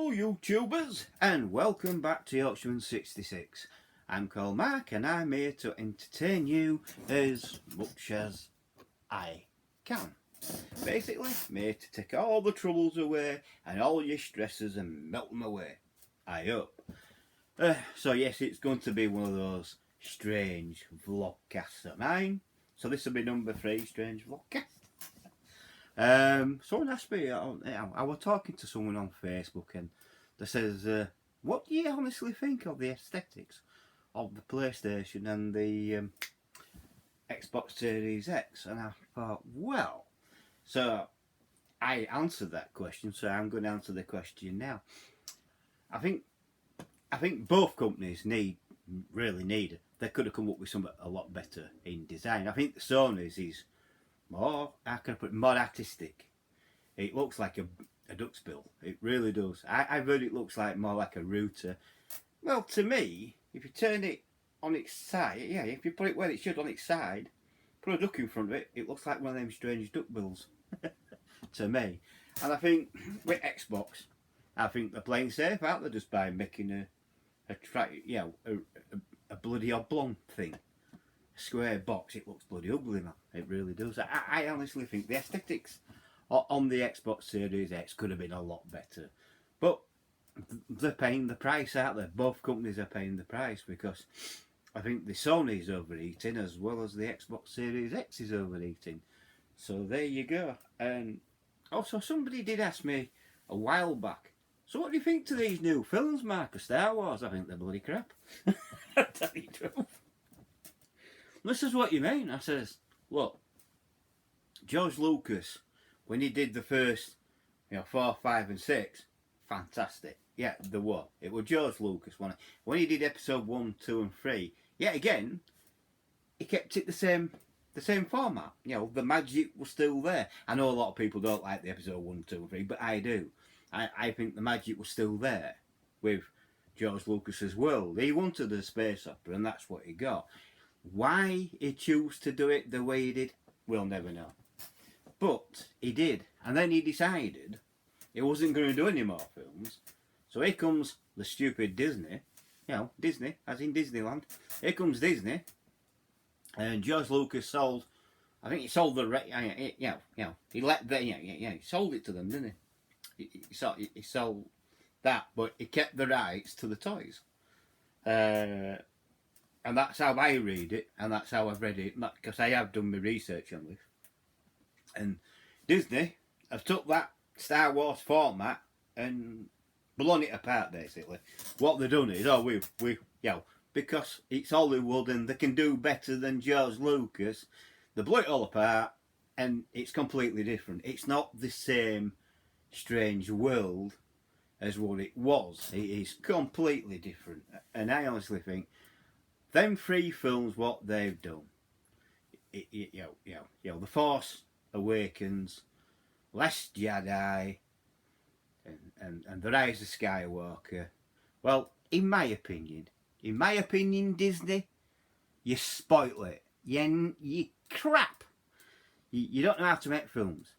Hello YouTubers and welcome back to Yorkshire 66. I'm called Mark and I'm here to entertain you as much as I can. Basically, I'm here to take all the troubles away and all your stresses and melt them away. I hope. So yes, it's going to be one of those strange vlogcasts of mine. So this will be number 3 strange vlogcast. Someone asked me, I was talking to someone on Facebook and they says, what do you honestly think of the aesthetics of the PlayStation and the Xbox Series X? And I thought, well, so I answered that question, so I'm going to answer the question now. I think both companies really need it. They could have come up with something a lot better in design. I think Sony's is more, how can I put it, more artistic. It looks like a duck's bill. It really does. I've heard it looks like more like a router. Well, to me, if you turn it on its side, yeah, if you put it where it should on its side, put a duck in front of it, it looks like one of them strange duck bills. To me. And I think with Xbox, I think they're playing safe, aren't they, just by making a bloody oblong thing. Square box, it looks bloody ugly, man. It really does. I honestly think the aesthetics on the Xbox Series X could have been a lot better. But they're paying the price, aren't they? Both companies are paying the price because I think the Sony's overheating as well as the Xbox Series X is overheating. So there you go. And also somebody did ask me a while back, so what do you think to these new films, Mark, of Star Wars? I think they're bloody crap. I'll tell you the truth. This is what you mean. I says, look, George Lucas, when he did the first, 4, 5 and 6, fantastic. Yeah, there were. It was George Lucas. When he did episode 1, 2 and 3, yet again, he kept it the same format. The magic was still there. I know a lot of people don't like the episode 1, 2 and 3, but I do. I think the magic was still there with George Lucas's world. He wanted a space opera and that's what he got. Why he chose to do it the way he did, we'll never know. But he did, and then he decided he wasn't going to do any more films. So here comes the stupid Disney, Disney, as in Disneyland. Here comes Disney, and George Lucas sold. I think he sold the he let the he sold it to them, didn't he? He sold that, but he kept the rights to the toys. And that's how I read it, and that's how I've read it, because I have done my research on this. And Disney have took that Star Wars format and blown it apart, basically. What they've done is, because it's Hollywood and they can do better than George Lucas, they blew it all apart, and it's completely different. It's not the same strange world as what it was. It is completely different, and I honestly think them 3 films, what they've done, The Force Awakens, Last Jedi, and The Rise of Skywalker. Well, in my opinion, Disney, you spoil it. You crap. You don't know how to make films.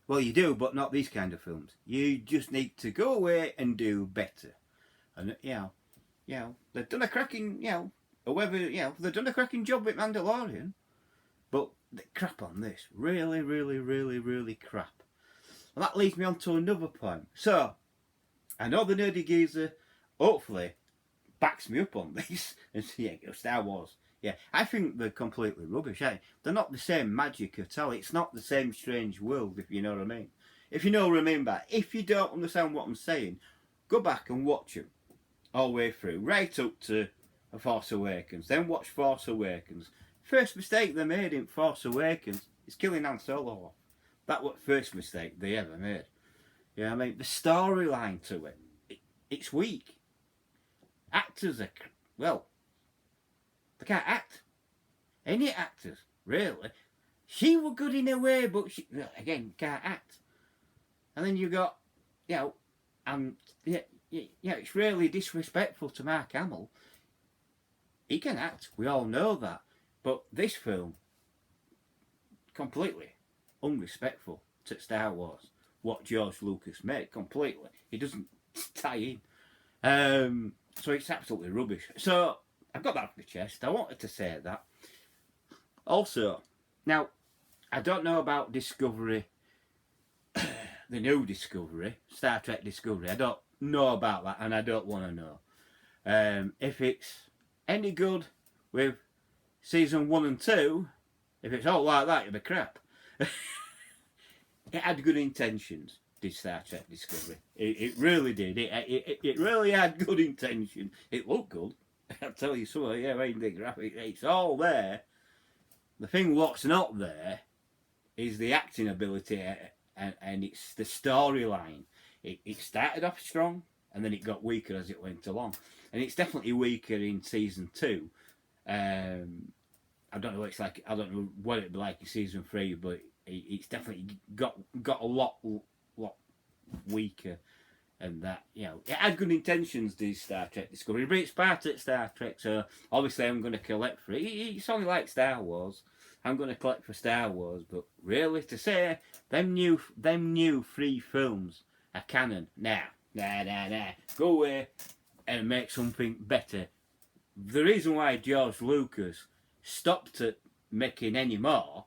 Well, you do, but not these kind of films. You just need to go away and do better. And they've done a cracking, they've done a cracking job with Mandalorian, but they crap on this. Really, really, really, really crap. And that leads me on to another point. So, I know the nerdy geezer, hopefully, backs me up on this. And Star Wars. Yeah, I think they're completely rubbish. They're not the same magic at all. It's not the same strange world, if you know what I mean. If you know what I mean by, if you don't understand what I'm saying, go back and watch them all the way through, right up to Force Awakens. Then watch Force Awakens. First mistake they made in Force Awakens is killing Han Solo off. That was the first mistake they ever made. I mean, the storyline to it's weak. Actors are, they can't act. Any actors, really. She was good in a way, but she, again, can't act. And then you got, it's really disrespectful to Mark Hamill. He can act, we all know that. But this film, completely unrespectful to Star Wars. What George Lucas made, completely. He doesn't tie in. So it's absolutely rubbish. So I've got that off my chest. I wanted to say that. Also, now, I don't know about Discovery, the new Discovery, Star Trek Discovery. I don't know about that, and I don't want to know. If it's any good with season 1 and 2, if it's all like that, it'll be crap. It had good intentions, did Star Trek Discovery. It really did. It really had good intention. It looked good. I'll tell you something, yeah, I mean, the graphic, it's all there. The thing what's not there is the acting ability, and it's the storyline. It started off strong, and then it got weaker as it went along. And it's definitely weaker in season 2. I don't know what it's like. I don't know what it'd be like in season 3, but it's definitely got a lot weaker. And that, you know, it had good intentions, these Star Trek Discovery, but it's part of Star Trek, so obviously I'm going to collect for it. It's only like Star Wars. I'm going to collect for Star Wars, but really, to say them new 3 films are canon, nah. Go away and make something better. The reason why George Lucas stopped at making any more,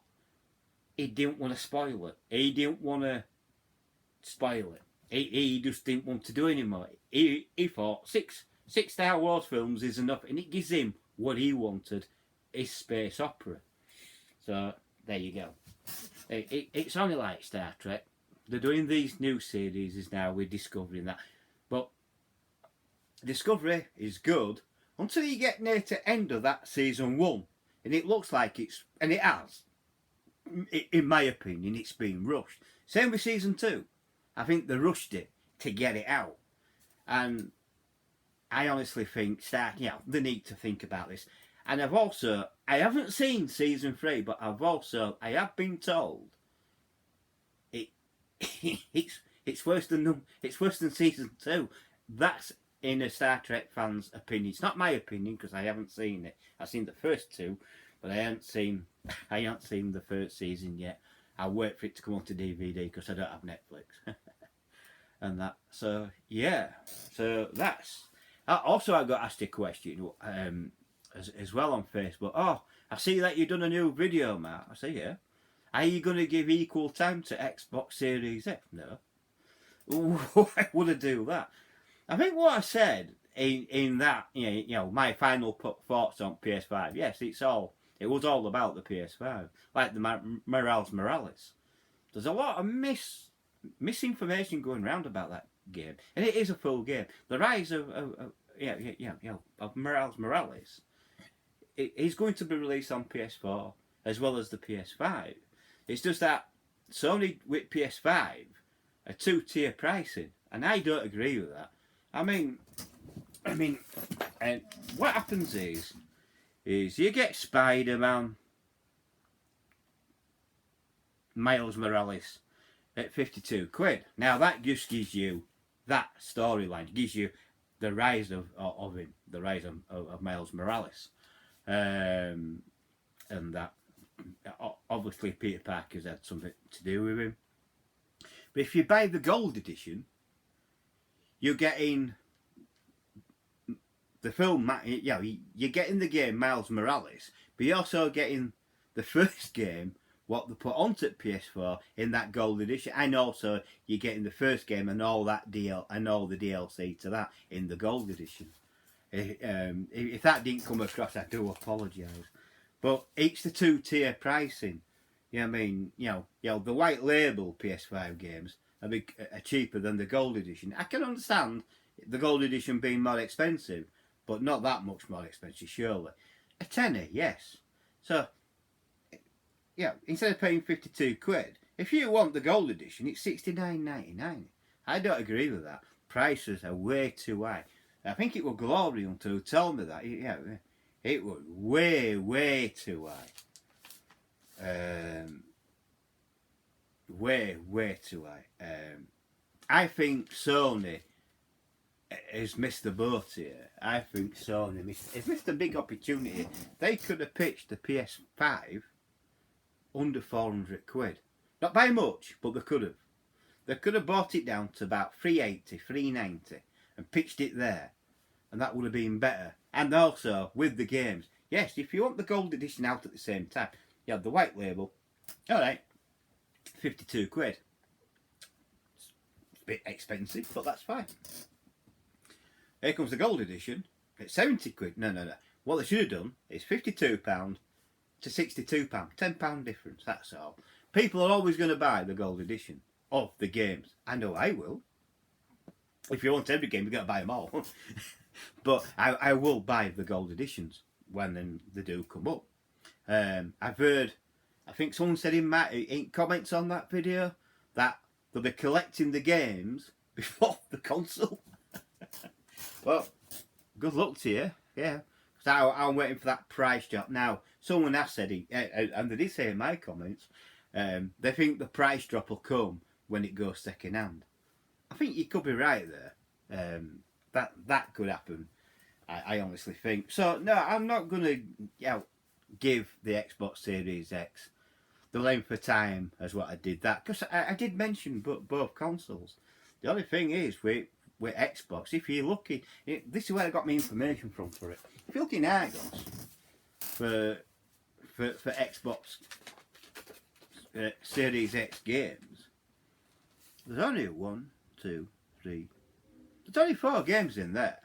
he didn't want to spoil it. He didn't want to spoil it. He just didn't want to do anymore. He thought six Star Wars films is enough, and it gives him what he wanted, his space opera. So there you go. It's only like Star Trek. They're doing these new series now. We're discovering that, but Discovery is good until you get near to end of that season 1, and it looks like and it has. In my opinion, it's been rushed. Same with season 2. I think they rushed it to get it out, and I honestly think they need to think about this. And I haven't seen season 3, but I have been told it's worse than season 2. That's in a Star Trek fan's opinion. It's not my opinion because I haven't seen it. I've seen the first 2, but I haven't seen the first season yet. I'll wait for it to come onto DVD because I don't have Netflix. And that. So yeah. So that's. Also, I got asked a question as well on Facebook. Oh, I see that you've done a new video, Matt. I say, yeah. Are you going to give equal time to Xbox Series X? No. Why would I do that? I think what I said in that, you know, my final thoughts on PS5. Yes, it was all about the PS5, like the Miles Morales. There's a lot of misinformation going around about that game, and it is a full game. The rise of Miles Morales, it is going to be released on PS4 as well as the PS5. It's just that Sony with PS5 are 2-tier pricing, and I don't agree with that. I mean, and what happens is you get Spider-Man, Miles Morales at £52. Now that just gives you that storyline, gives you the rise of him, the rise of Miles Morales, and that obviously Peter Parker's had something to do with him. But if you buy the gold edition, you're getting the film, you're getting the game Miles Morales, but you're also getting the first game, what they put onto PS4 in that gold edition, and also you're getting the first game and all that and all the DLC to that in the gold edition. If that didn't come across, I do apologise. But it's the 2-tier pricing. You know what I mean? You know, the white label PS5 games are cheaper than the gold edition. I can understand the gold edition being more expensive, but not that much more expensive, surely. A tenner, yes. So, yeah, instead of paying £52, if you want the gold edition, it's $69.99. I don't agree with that. Prices are way too high. I think it was Glorian who told me that. Yeah, it was way too high. Way too high. I think Sony has missed the boat here. I think Sony has missed a big opportunity. They could have pitched the PS5 under £400. Not by much, but they could have. They could have bought it down to about 380, 390 and pitched it there, and that would have been better. And also with the games, yes, if you want the gold edition out at the same time, you have the white label. All right, 52 quid. It's a bit expensive, but that's fine. Here comes the gold edition. It's 70 quid. No. What they should have done is £52 to £62. £10 difference, that's all. People are always going to buy the gold edition of the games. I know I will. If you want every game, you've got to buy them all. But I will buy the gold editions when they do come up. I've heard, I think someone said in comments on that video that they'll be collecting the games before the console. Well, good luck to you, yeah. So I'm waiting for that price drop. Now, someone has said, and they did say in my comments, they think the price drop will come when it goes second hand. I think you could be right there. That could happen. I honestly think. So no, I'm not gonna give the Xbox Series X the length of time as what I did that, because I did mention both consoles. The only thing is with Xbox, if you're looking, this is where I got my information from for it. If you're looking Argos for Xbox Series X games, there's only 1, 2, 3. There's only 4 games in there.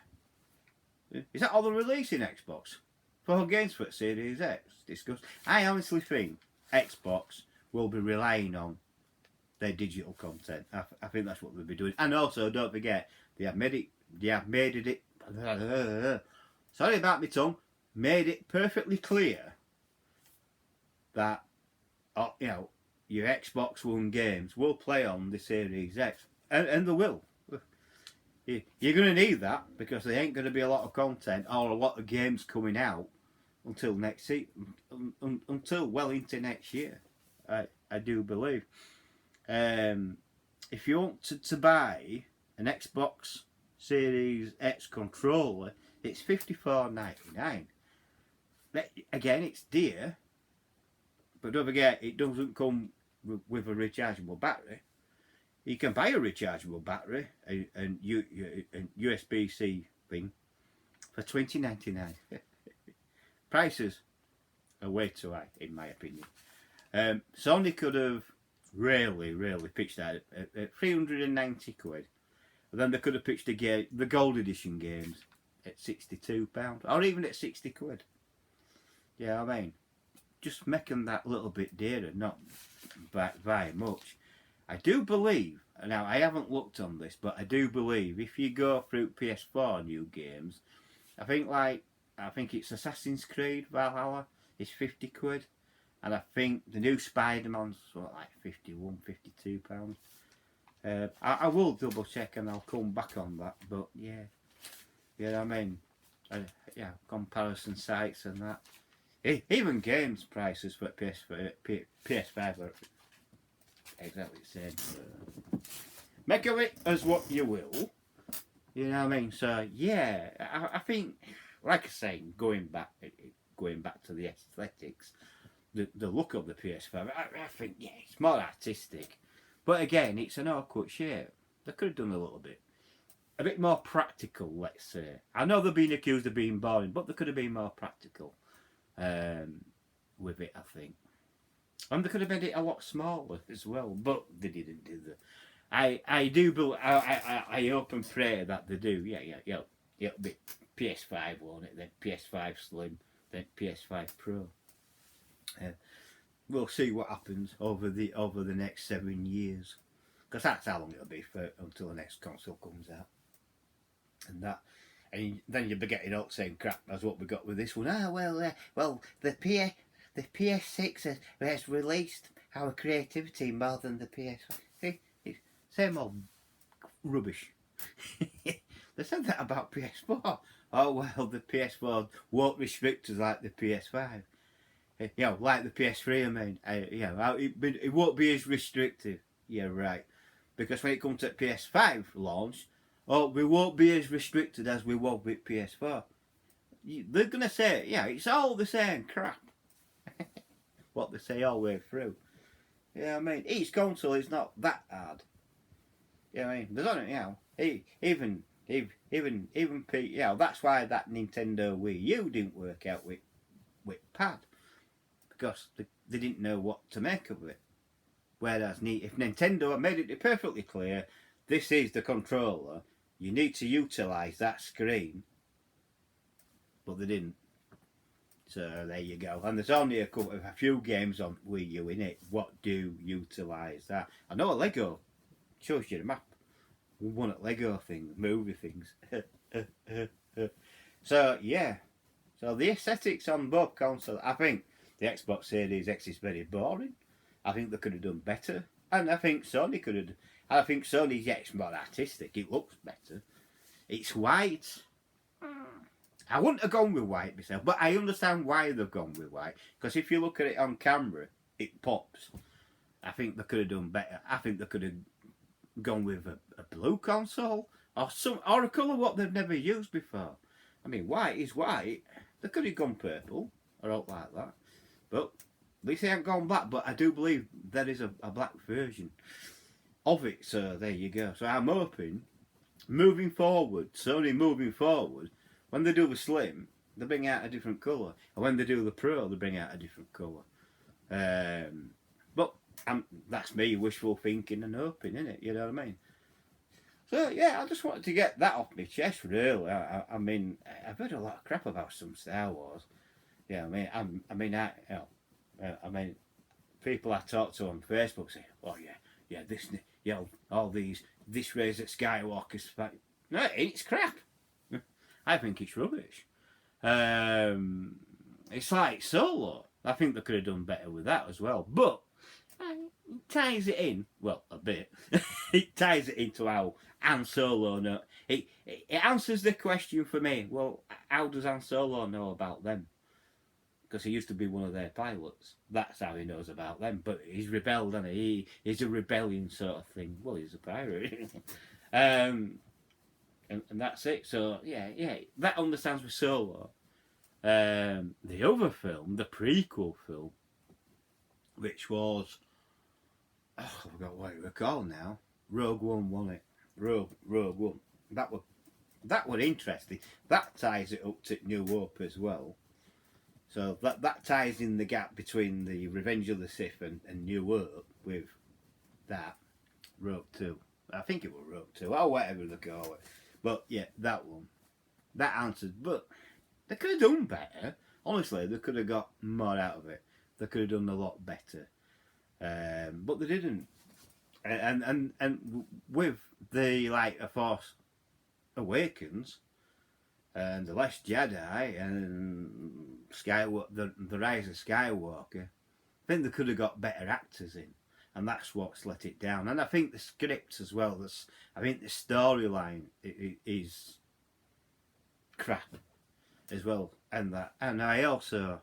Is that all they're releasing Xbox? 4 games for Series X. Discuss. I honestly think Xbox will be relying on their digital content. I think that's what they'll be doing. And also, don't forget, they have made it. Sorry about my tongue. Made it perfectly clear that your Xbox One games will play on the Series X, and they will. You're going to need that because there ain't going to be a lot of content or a lot of games coming out until next until well into next year. I do believe. If you want to buy an Xbox Series X controller, it's $54.99. Again, it's dear, but don't forget it doesn't come with a rechargeable battery. You can buy a rechargeable battery and USB-C thing for $20.99. Prices are way too high, in my opinion. Sony could have really pitched that at 390 quid. And then they could have pitched the gold edition games at £62, or even at 60 quid. Yeah, I mean, just making that little bit dearer, not very much. I do believe, now I haven't looked on this, but I do believe if you go through PS4 new games, I think it's Assassin's Creed Valhalla is 50 quid, and I think the new Spider-Man's like 51, 52 pounds. I will double check and I'll come back on that, but yeah, I mean, comparison sites and that. Even games prices for PS5 are exactly the same. Make of it as what you will. You know what I mean? So yeah, I think, like I say, going back to the aesthetics, the look of the PS5, I think it's more artistic. But again, it's an awkward shape. They could have done a bit more practical, let's say. I know they're being accused of being boring, but they could have been more practical with it, I think. And they could have made it a lot smaller as well, but they didn't do that. I do believe, I hope and pray that they do. Yeah. It'll be PS5, won't it? Then PS5 Slim, then PS5 Pro. We'll see what happens over the next 7 years, because that's how long it'll be until the next console comes out. And then you'll be getting all the same crap as what we got with this one. The PS6 has released our creativity more than the PS5. Same old rubbish. They said that about PS4. Oh well, the PS4 won't restrict us like the PS5. Like the PS3, I mean. It won't be as restrictive. Yeah, right. Because when it comes to PS5 launch, we won't be as restricted as we were with PS4. They're going to say, it's all the same crap. What they say all the way through. Yeah, I mean, each console is not that hard. You know what I mean? There's only, you know, you know, that's why that Nintendo Wii U didn't work out with pad, because they didn't know what to make of it. Whereas if Nintendo had made it perfectly clear, this is the controller, you need to utilise that screen, but they didn't. So there you go. And there's only a few games on Wii U in it. What do utilise that? I know a Lego shows you the map. One at Lego things, movie things. So yeah. So the aesthetics on both consoles, I think the Xbox Series X is very boring. I think they could have done better. And I think Sony could have. I think Sony's X more artistic. It looks better. It's white. I wouldn't have gone with white myself, but I understand why they've gone with white. Because if you look at it on camera, it pops. I think they could have done better. I think they could have gone with a blue console or a colour what they've never used before. I mean, white is white. They could have gone purple or out like that. But at least they haven't gone black. But I do believe there is a black version of it. So there you go. So I'm hoping, moving forward, Sony moving forward, when they do the Slim, they bring out a different colour. And when they do the Pro, they bring out a different colour. But that's me wishful thinking and hoping, innit? You know what I mean? So, yeah, I just wanted to get that off my chest, really. I mean, I've heard a lot of crap about some Star Wars. Yeah, I mean, people I talk to on Facebook say, oh, yeah, this Rise of Skywalker's fight. No, it's crap. I think it's rubbish. It's like Solo. I think they could have done better with that as well. But it ties it in, well, a bit. It ties it into how Han Solo know. It answers the question for me. Well, how does Han Solo know about them? Because he used to be one of their pilots. That's how he knows about them. But he's rebelled, hasn't he? He's a rebellion sort of thing. Well, he's a pirate. And that's it. So yeah, that understands with Solo. The other film, the prequel film, which was, I forgot what it was called now. Rogue One, wasn't it? Rogue One. That were interesting. That ties it up to New Hope as well. So that ties in the gap between the Revenge of the Sith and New Hope with that Rogue 2. I think it was Rogue 2 or whatever they call it. But yeah, that one. That answered. But they could have done better. Honestly, they could have got more out of it. They could have done a lot better. But they didn't. And with the A Force Awakens and The Last Jedi and the Rise of Skywalker, I think they could have got better actors in. And that's what's let it down. And I think the script as well, I think the storyline is crap as well. And I also,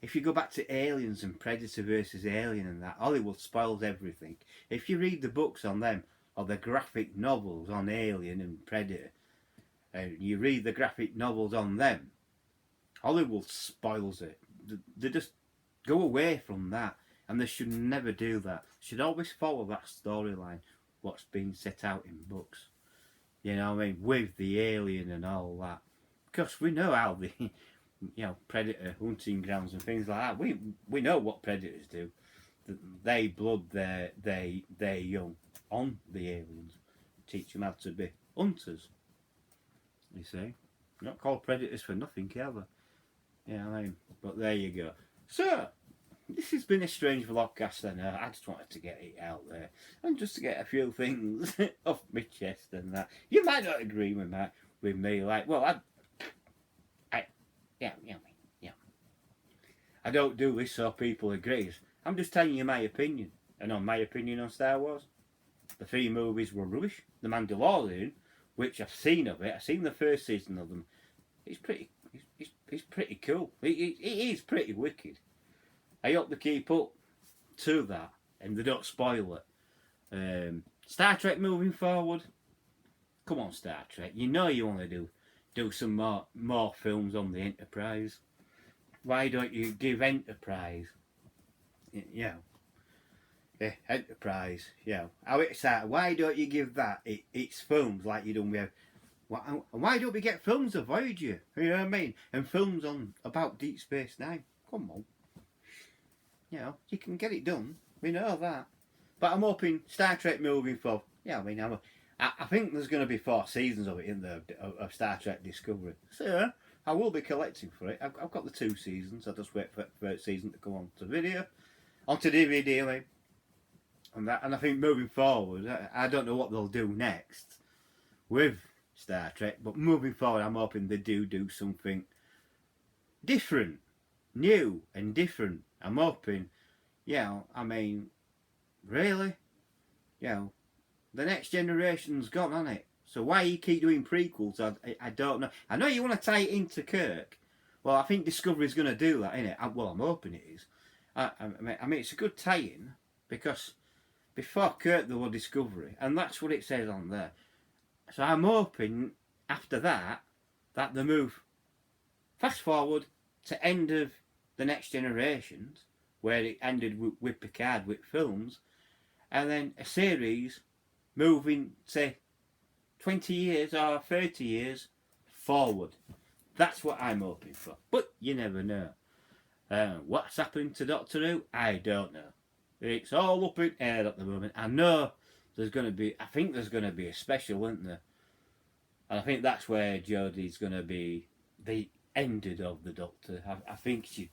if you go back to Aliens and Predator versus Alien and that, Hollywood spoils everything. If you read the books on them, or the graphic novels on Alien and Predator, and you read the graphic novels on them, Hollywood spoils it. They just go away from that. And they should never do that. Should always follow that storyline, what's been set out in books. You know what I mean? With the alien and all that. Because we know how the, predator hunting grounds and things like that. We know what predators do. They blood their young on the aliens. Teach them how to be hunters. You see? They're not called predators for nothing, can they? You know what I mean? But there you go. So, this has been a strange vlogcast then. I just wanted to get it out there. And just to get a few things off my chest and that. You might not agree with me. Like, well, yeah. I don't do this so people agree. I'm just telling you my opinion. And on my opinion on Star Wars, the 3 movies were rubbish. The Mandalorian, which I've seen of it. I've seen the first season of them. It's pretty cool. It is pretty wicked. I hope they keep up to that and they don't spoil it. Star Trek moving forward. Come on, Star Trek. You know you want to do some more films on the Enterprise. Why don't you give Enterprise, Enterprise, how excited. Why don't you give that its films like you done with... Why don't we get films of Voyager? You know what I mean? And films on about Deep Space Nine. Come on. You can get it done. We know that. But I'm hoping Star Trek moving forward. I think there's going to be 4 seasons of it in there, of Star Trek Discovery. So I will be collecting for it. I've got the 2 seasons. I'll just wait for the third season to come onto DVD. I mean. And I think moving forward, I don't know what they'll do next with Star Trek, but moving forward, I'm hoping they do something different, new and different. I'm hoping, really, the next generation's gone on it. So why you keep doing prequels? I don't know. I know you want to tie it into Kirk. Well, I think Discovery's going to do that, innit? Well, I'm hoping it is. I mean, it's a good tie-in because before Kirk there was Discovery, and that's what it says on there. So I'm hoping after that they move fast forward to end of the Next Generations, where it ended with Picard with films, and then a series moving, say, 20 years or 30 years forward. That's what I'm hoping for. But you never know. What's happening to Doctor Who? I don't know. It's all up in air at the moment. I know I think there's going to be a special, isn't there? And I think that's where Jodie's going to be the ended of the Doctor. I think she's...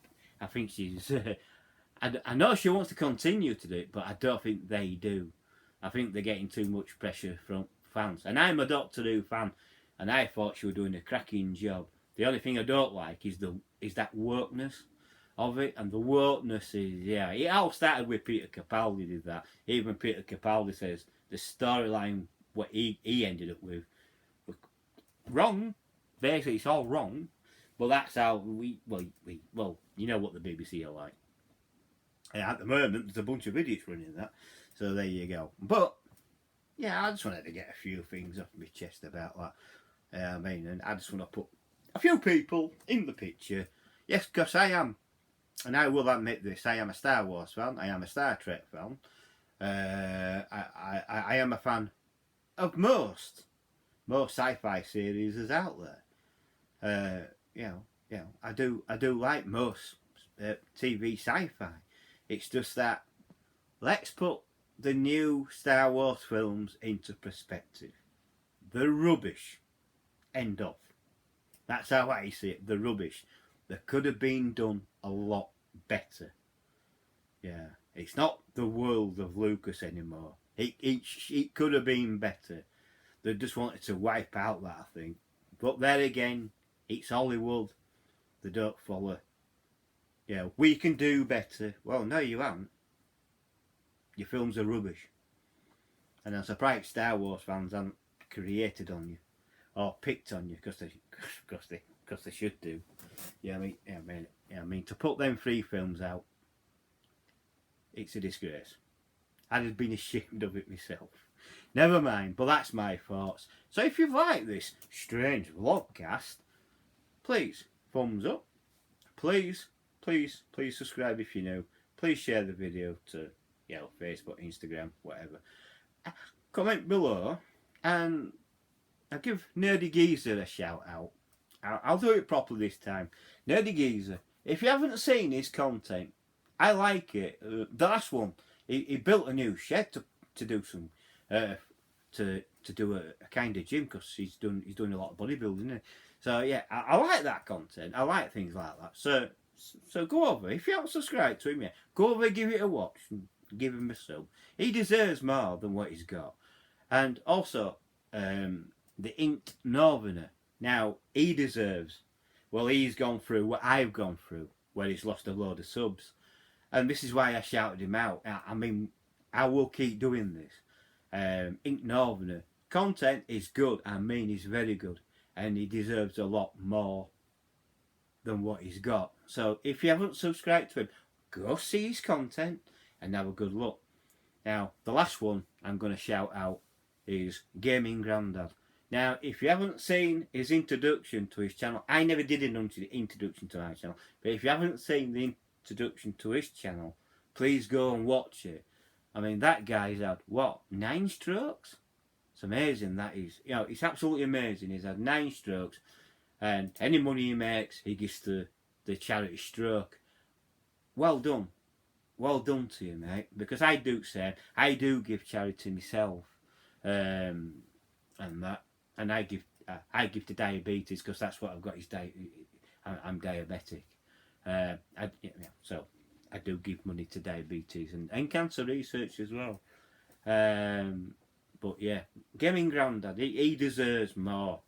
I know she wants to continue to do it, but I don't think they do. I think they're getting too much pressure from fans. And I'm a Doctor Who fan, and I thought she was doing a cracking job. The only thing I don't like is that wokeness of it, and the wokeness is, it all started with Peter Capaldi did that. Even Peter Capaldi says the storyline, what he ended up with, was wrong. Basically, it's all wrong, but that's how you know what the BBC are like. And at the moment, there's a bunch of idiots running that, so there you go. But, I just wanted to get a few things off my chest about that. And I just want to put a few people in the picture. Yes, because I am, and I will admit this, I am a Star Wars fan, I am a Star Trek fan. I am a fan of most sci-fi series is out there. I do like most TV sci-fi. It's just that let's put the new Star Wars films into perspective. They're rubbish. End of. That's how I see it. They're rubbish. They could have been done a lot better. It's not the world of Lucas anymore. It could have been better. They just wanted to wipe out that, I think. But there again, it's Hollywood. They don't follow. We can do better. Well, no, you haven't. Your films are rubbish. And I'm surprised Star Wars fans haven't created on you or picked on you because they should do. I mean, to put them 3 films out, it's a disgrace. I'd have been ashamed of it myself. Never mind, but that's my thoughts. So if you've liked this strange vlogcast, please thumbs up. Please subscribe if you're new. Please share the video to Facebook, Instagram, whatever. Comment below, and I'll give Nerdy Geezer a shout out. I'll do it properly this time. Nerdy Geezer, if you haven't seen his content, I like it. The last one, he built a new shed to do some to do a kind of gym, because he's doing a lot of bodybuilding, isn't he? So I like that content. I like things like that. So go over, if you haven't subscribed to him yet, go over, give it a watch, and give him a sub. He deserves more than what he's got. And also, the Inked Northerner. Now, he deserves, he's gone through what I've gone through, where he's lost a load of subs. And this is why I shouted him out. I mean, I will keep doing this. Inked Northerner. Content is good. I mean, he's very good. And he deserves a lot more than what he's got. So if you haven't subscribed to him, go see his content and have a good look. Now, the last one I'm going to shout out is Gaming Grandad. Now, if you haven't seen his introduction to his channel, I never did an introduction to my channel, but if you haven't seen the introduction to his channel, please go and watch it. I mean, that guy's had, what, 9 strokes? It's amazing, that is. You know, it's absolutely amazing. He's had 9 strokes, and any money he makes, he gives to the charity stroke. Well done. Well done to you, mate. Because I do say, I do give charity myself. And that. And I give to diabetes, because that's what I've got, is I'm diabetic. So I do give money to diabetes and cancer research as well. But yeah, Gaming Grandad, he deserves more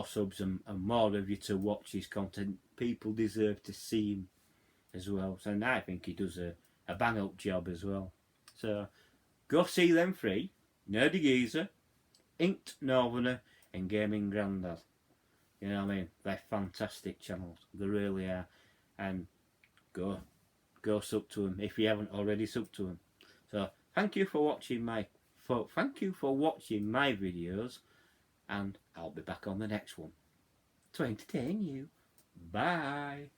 subs and more of you to watch his content. People deserve to see him as well. So, and I think he does a bang up job as well. So go see them 3: Nerdy Geezer, Inked Northerner, and Gaming Grandad. You know what I mean? They're fantastic channels. They really are. And go sub to them if you haven't already subbed to them. So thank you for watching my videos, and I'll be back on the next one to entertain you. Bye.